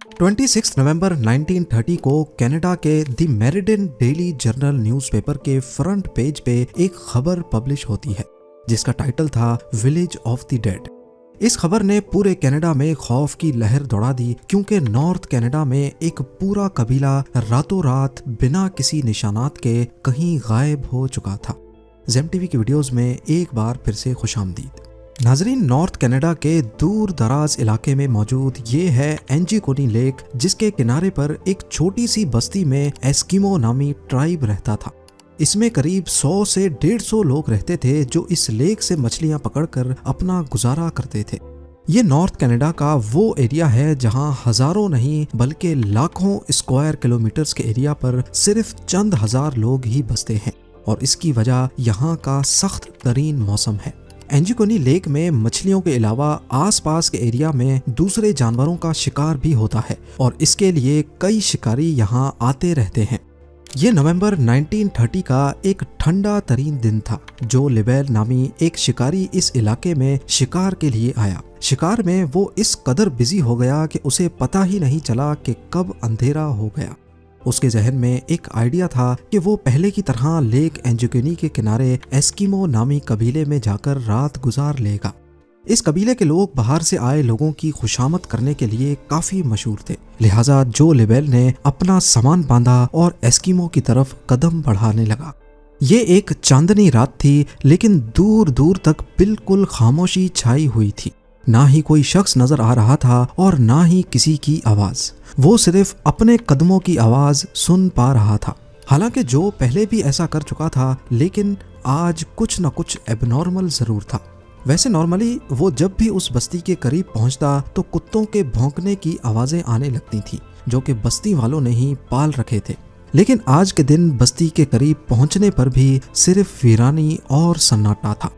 26 नवंबर 1930 को कनाडा के the meridian daily journal newspaper के फ्रंट पेज पे एक खबर पब्लिश होती है जिसका टाइटल था विलेज ऑफ द डेड। इस खबर ने पूरे कनाडा में खौफ की लहर दौड़ा दी क्योंकि नॉर्थ कनाडा में एक पूरा कबीला रातों रात बिना किसी निशानात के कहीं गायब हो चुका था। ज़ेम टीवी की वीडियोस में एक बार फिर से खुशामदीद। नाजरीन, नॉर्थ कनाडा के दूर दराज इलाके में मौजूद ये है एंजिकोनी लेक, जिसके किनारे पर एक छोटी सी बस्ती में एस्किमो नामी ट्राइब रहता था। इसमें करीब 100 से 150 लोग रहते थे जो इस लेक से मछलियां पकड़कर अपना गुजारा करते थे। ये नॉर्थ कनाडा का वो एरिया है जहां हजारों नहीं बल्कि लाखों स्क्वायर किलोमीटर्स के एरिया पर सिर्फ चंद हजार लोग ही बसते हैं और इसकी वजह यहाँ का सख्त तरीन मौसम है। एंजिकोनी लेक में मछलियों के अलावा आसपास के एरिया में दूसरे जानवरों का शिकार भी होता है और इसके लिए कई शिकारी यहाँ आते रहते हैं। ये नवंबर 1930 का एक ठंडा तरीन दिन था। जो लिबेल नामी एक शिकारी इस इलाके में शिकार के लिए आया। शिकार में वो इस कदर बिजी हो गया कि उसे पता ही नहीं चला कि कब अंधेरा हो गया। उसके जहन में एक आइडिया था कि वो पहले की तरह लेक एंजिकोनी के किनारे एस्किमो नामी कबीले में जाकर रात गुजार लेगा। इस कबीले के लोग बाहर से आए लोगों की खुशामद करने के लिए काफी मशहूर थे, लिहाजा जो लिबेल ने अपना सामान बांधा और एस्किमो की तरफ कदम बढ़ाने लगा। ये एक चांदनी रात थी, लेकिन दूर दूर तक बिल्कुल खामोशी छाई हुई थी। ना ही कोई शख्स नजर आ रहा था और ना ही किसी की आवाज। वो सिर्फ अपने कदमों की आवाज सुन पा रहा था। हालांकि जो पहले भी ऐसा कर चुका था, लेकिन आज कुछ न कुछ एबनॉर्मल जरूर था। वैसे नॉर्मली वो जब भी उस बस्ती के करीब पहुंचता तो कुत्तों के भौंकने की आवाजें आने लगती थी, जो कि बस्ती वालों ने ही पाल रखे थे। लेकिन आज के दिन बस्ती के करीब पहुंचने पर भी सिर्फ वीरानी और सन्नाटा था।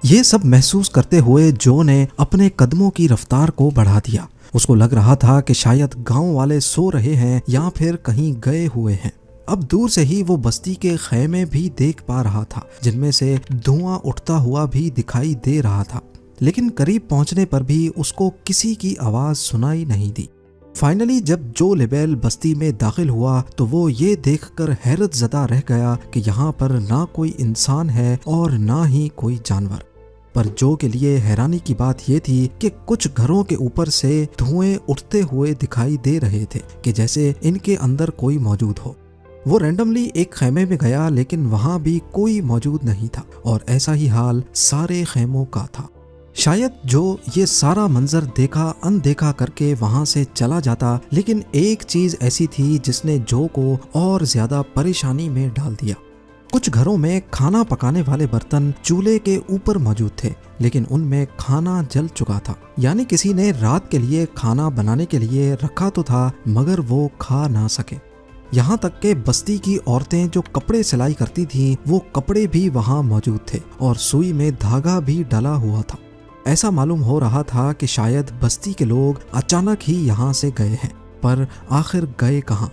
ये सब महसूस करते हुए जो ने अपने कदमों की रफ्तार को बढ़ा दिया। उसको लग रहा था कि शायद गांव वाले सो रहे हैं या फिर कहीं गए हुए हैं। अब दूर से ही वो बस्ती के खैमे भी देख पा रहा था, जिनमें से धुआं उठता हुआ भी दिखाई दे रहा था। लेकिन करीब पहुंचने पर भी उसको किसी की आवाज सुनाई नहीं दी। फाइनली जब जो लिबेल बस्ती में दाखिल हुआ तो वो ये देखकर हैरत ज़दा रह गया कि यहाँ पर ना कोई इंसान है और ना ही कोई जानवर। पर जो के लिए हैरानी की बात ये थी कि कुछ घरों के ऊपर से धुएं उठते हुए दिखाई दे रहे थे कि जैसे इनके अंदर कोई मौजूद हो। वो रैंडमली एक खैमे में गया, लेकिन वहां भी कोई मौजूद नहीं था और ऐसा ही हाल सारे खैमों का था। शायद जो ये सारा मंजर देखा अनदेखा करके वहां से चला जाता, लेकिन एक चीज ऐसी थी जिसने जो को और ज्यादा परेशानी में डाल दिया। कुछ घरों में खाना पकाने वाले बर्तन चूल्हे के ऊपर मौजूद थे, लेकिन उनमें खाना जल चुका था। यानी किसी ने रात के लिए खाना बनाने के लिए रखा तो था, मगर वो खा ना सके। यहाँ तक के बस्ती की औरतें जो कपड़े सिलाई करती थीं, वो कपड़े भी वहाँ मौजूद थे और सुई में धागा भी डला हुआ था। ऐसा मालूम हो रहा था कि शायद बस्ती के लोग अचानक ही यहाँ से गए हैं, पर आखिर गए कहाँ?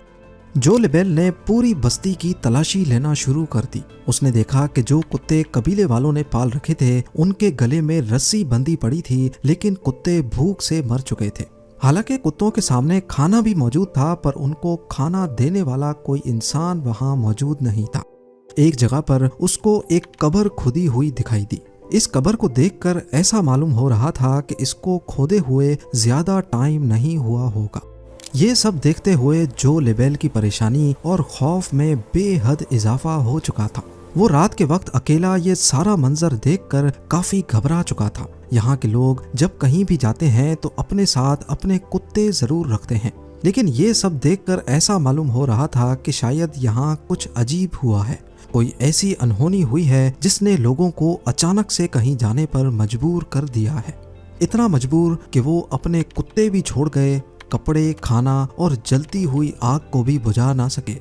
जो लिबेल ने पूरी बस्ती की तलाशी लेना शुरू कर दी। उसने देखा कि जो कुत्ते कबीले वालों ने पाल रखे थे, उनके गले में रस्सी बंधी पड़ी थी, लेकिन कुत्ते भूख से मर चुके थे। हालांकि कुत्तों के सामने खाना भी मौजूद था, पर उनको खाना देने वाला कोई इंसान वहां मौजूद नहीं था। एक जगह पर उसको एक कब्र खुदी हुई दिखाई दी। इस कब्र को देखकर ऐसा मालूम हो रहा था कि इसको खोदे हुए ज्यादा टाइम नहीं हुआ होगा। ये सब देखते हुए जो लिबेल की परेशानी और खौफ में बेहद इजाफा हो चुका था। वो रात के वक्त अकेला ये सारा मंजर देखकर काफी घबरा चुका था। यहाँ के लोग जब कहीं भी जाते हैं तो अपने साथ अपने कुत्ते जरूर रखते हैं, लेकिन ये सब देखकर ऐसा मालूम हो रहा था कि शायद यहाँ कुछ अजीब हुआ है। कोई ऐसी अनहोनी हुई है जिसने लोगों को अचानक से कहीं जाने पर मजबूर कर दिया है। इतना मजबूर कि वो अपने कुत्ते भी छोड़ गए, कपड़े, खाना और जलती हुई आग को भी बुझा ना सके।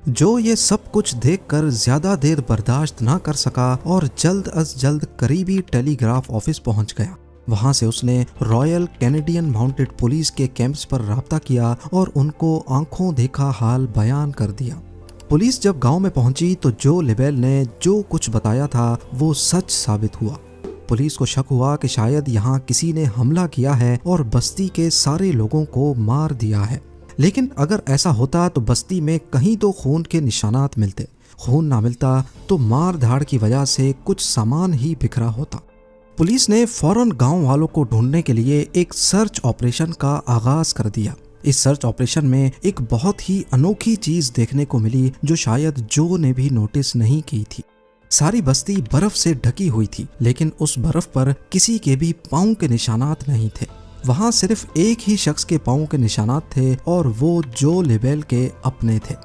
जो ये सब कुछ देखकर ज्यादा देर बर्दाश्त ना कर सका और जल्द अज जल्द करीबी टेलीग्राफ ऑफिस पहुंच गया। वहां से उसने रॉयल कैनेडियन माउंटेड पुलिस के कैंप्स पर राब्ता किया और उनको आंखों देखा हाल बयान कर दिया। पुलिस जब गांव में पहुंची तो जो लिबेल ने जो कुछ बताया था वो सच साबित हुआ। पुलिस को शक हुआ कि शायद यहाँ किसी ने हमला किया है और बस्ती के सारे लोगों को मार दिया है। लेकिन अगर ऐसा होता तो बस्ती में कहीं तो खून के निशानात मिलते। खून ना मिलता तो मार धाड़ की वजह से कुछ सामान ही बिखरा होता। पुलिस ने फौरन गांव वालों को ढूंढने के लिए एक सर्च ऑपरेशन का आगाज कर दिया। इस सर्च ऑपरेशन में एक बहुत ही अनोखी चीज देखने को मिली जो शायद जो ने भी नोटिस नहीं की थी। सारी बस्ती बर्फ से ढकी हुई थी, लेकिन उस बर्फ पर किसी के भी पांव के निशानात नहीं थे। वहां सिर्फ एक ही शख्स के पांव के निशानात थे और वो जो लेबेल के अपने थे।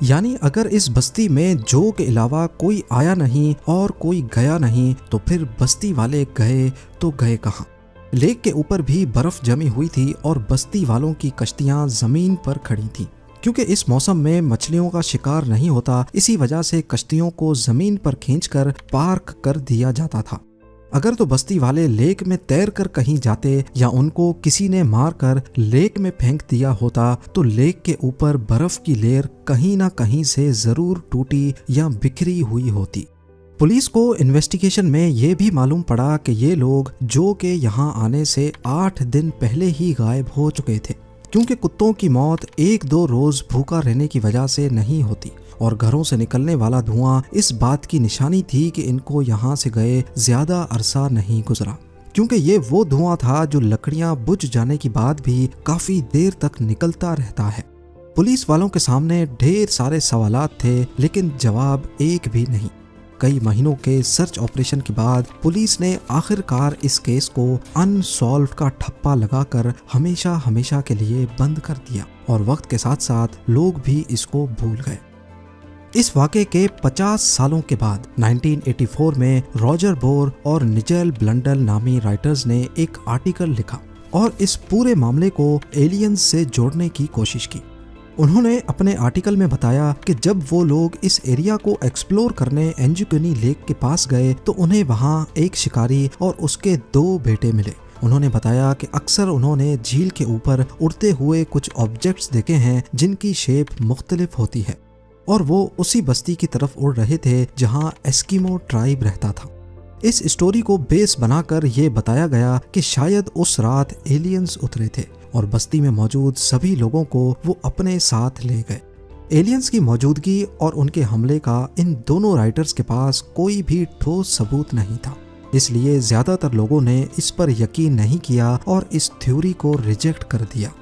यानी अगर इस बस्ती में जो के अलावा कोई आया नहीं और कोई गया नहीं तो फिर बस्ती वाले गए तो गए कहाँ। लेक के ऊपर भी बर्फ जमी हुई थी और बस्ती वालों की कश्तियां जमीन पर खड़ी थीं। क्योंकि इस मौसम में मछलियों का शिकार नहीं होता, इसी वजह से कश्तियों को जमीन पर खींचकर पार्क कर दिया जाता था। अगर तो बस्ती वाले लेक में तैर कर कहीं जाते या उनको किसी ने मारकर लेक में फेंक दिया होता तो लेक के ऊपर बर्फ की लेयर कहीं ना कहीं से जरूर टूटी या बिखरी हुई होती। पुलिस को इन्वेस्टिगेशन में ये भी मालूम पड़ा कि ये लोग जो के यहाँ आने से 8 दिन पहले ही गायब हो चुके थे, क्योंकि कुत्तों की मौत 1-2 रोज भूखा रहने की वजह से नहीं होती और घरों से निकलने वाला धुआं इस बात की निशानी थी कि इनको यहाँ से गए ज्यादा अरसा नहीं गुजरा, क्योंकि ये वो धुआं था जो लकड़ियां बुझ जाने के बाद भी काफी देर तक निकलता रहता है। पुलिस वालों के सामने ढेर सारे सवालात थे, लेकिन जवाब एक भी नहीं। कई महीनों के सर्च ऑपरेशन के बाद पुलिस ने आखिरकार इस केस को अनसॉल्व का ठप्पा लगाकर हमेशा हमेशा के लिए बंद कर दिया और वक्त के साथ साथ लोग भी इसको भूल गए। इस वाक़े के 50 सालों के बाद 1984 में रॉजर बोर और निजेल ब्लंडल नामी राइटर्स ने एक आर्टिकल लिखा और इस पूरे मामले को एलियंस से जोड़ने की कोशिश की। उन्होंने अपने आर्टिकल में बताया कि जब वो लोग इस एरिया को एक्सप्लोर करने एंजुकनी लेक के पास गए तो उन्हें वहाँ एक शिकारी और उसके 2 बेटे मिले। उन्होंने बताया कि अक्सर उन्होंने झील के ऊपर उड़ते हुए कुछ ऑब्जेक्ट्स देखे हैं जिनकी शेप मुख्तलिफ होती है और वो उसी बस्ती की तरफ उड़ रहे थे जहाँ एस्किमो ट्राइब रहता था। इस स्टोरी को बेस बनाकर ये बताया गया कि शायद उस रात एलियंस उतरे थे और बस्ती में मौजूद सभी लोगों को वो अपने साथ ले गए। एलियंस की मौजूदगी और उनके हमले का इन दोनों राइटर्स के पास कोई भी ठोस सबूत नहीं था, इसलिए ज्यादातर लोगों ने इस पर यकीन नहीं किया और इस थ्योरी को रिजेक्ट कर दिया।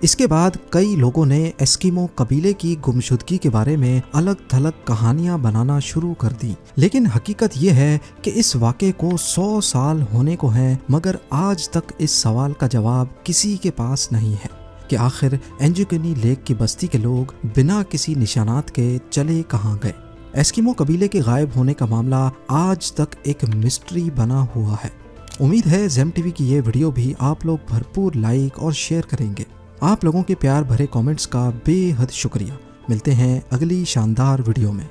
इसके बाद कई लोगों ने एस्किमो कबीले की गुमशुदगी के बारे में अलग थलग कहानियां बनाना शुरू कर दी, लेकिन हकीकत यह है कि इस वाक़े को 100 साल होने को हैं, मगर आज तक इस सवाल का जवाब किसी के पास नहीं है कि आखिर एंजुकनी लेक की बस्ती के लोग बिना किसी निशानात के चले कहाँ गए। एस्किमो कबीले के गायब होने का मामला आज तक एक मिस्ट्री बना हुआ है। उम्मीद है जेम टीवी की ये वीडियो भी आप लोग भरपूर लाइक और शेयर करेंगे। आप लोगों के प्यार भरे कमेंट्स का बेहद शुक्रिया। मिलते हैं अगली शानदार वीडियो में।